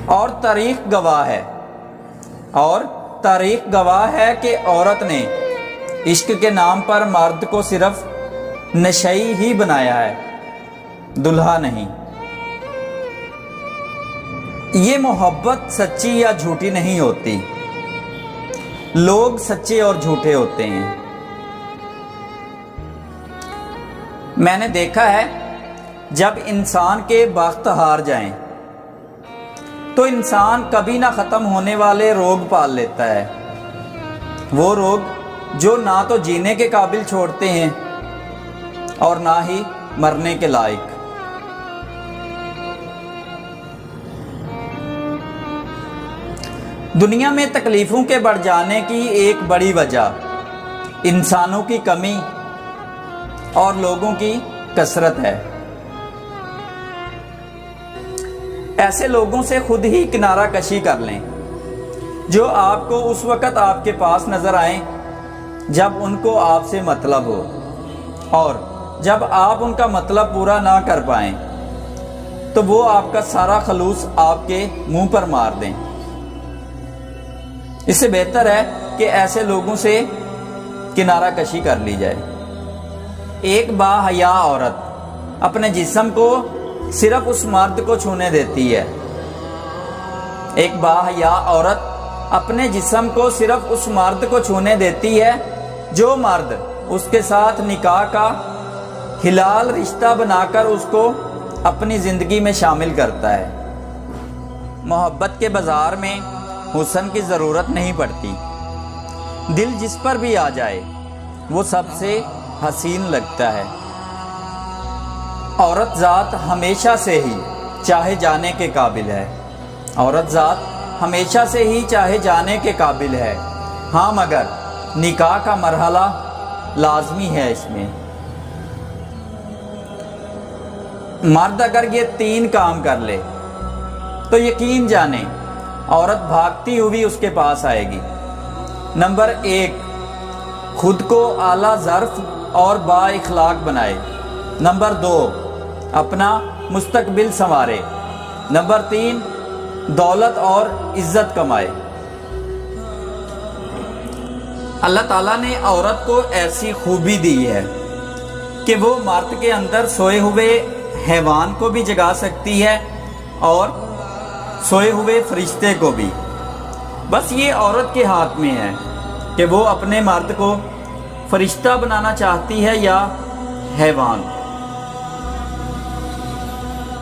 اور تاریخ گواہ ہے کہ عورت نے عشق کے نام پر مرد کو صرف نشئی ہی بنایا ہے، دلہا نہیں۔ یہ محبت سچی یا جھوٹی نہیں ہوتی، لوگ سچے اور جھوٹے ہوتے ہیں۔ میں نے دیکھا ہے جب انسان کے بخت ہار جائیں تو انسان کبھی نہ ختم ہونے والے روگ پال لیتا ہے، وہ روگ جو نہ تو جینے کے قابل چھوڑتے ہیں اور نہ ہی مرنے کے لائق۔ دنیا میں تکلیفوں کے بڑھ جانے کی ایک بڑی وجہ انسانوں کی کمی اور لوگوں کی کثرت ہے۔ ایسے لوگوں سے خود ہی کنارہ کشی کر لیں جو آپ کو اس وقت آپ کے پاس نظر آئیں جب ان کو آپ سے مطلب ہو، اور جب آپ ان کا مطلب پورا نہ کر پائیں تو وہ آپ کا سارا خلوص آپ کے منہ پر مار دیں۔ اس سے بہتر ہے کہ ایسے لوگوں سے کنارہ کشی کر لی جائے۔ ایک باحیا عورت اپنے جسم کو صرف اس مرد کو چھونے دیتی ہے، ایک باحیا عورت اپنے جسم کو صرف اس مرد کو چھونے دیتی ہے جو مرد اس کے ساتھ نکاح کا حلال رشتہ بنا کر اس کو اپنی زندگی میں شامل کرتا ہے۔ محبت کے بازار میں حسن کی ضرورت نہیں پڑتی، دل جس پر بھی آ جائے وہ سب سے حسین لگتا ہے۔ عورت ذات ہمیشہ سے ہی چاہے جانے کے قابل ہے، عورت ذات ہمیشہ سے ہی چاہے جانے کے قابل ہے، ہاں مگر نکاح کا مرحلہ لازمی ہے اس میں۔ مرد اگر یہ 3 کام کر لے تو یقین جانے عورت بھاگتی ہوئی اس کے پاس آئے گی۔ نمبر 1، خود کو اعلیٰ ظرف اور با اخلاق بنائے۔ نمبر 2، اپنا مستقبل سنوارے۔ نمبر 3، دولت اور عزت کمائے۔ اللہ تعالیٰ نے عورت کو ایسی خوبی دی ہے کہ وہ مرد کے اندر سوئے ہوئے حیوان کو بھی جگا سکتی ہے اور سوئے ہوئے فرشتے کو بھی۔ بس یہ عورت کے ہاتھ میں ہے کہ وہ اپنے مرد کو فرشتہ بنانا چاہتی ہے یا حیوان۔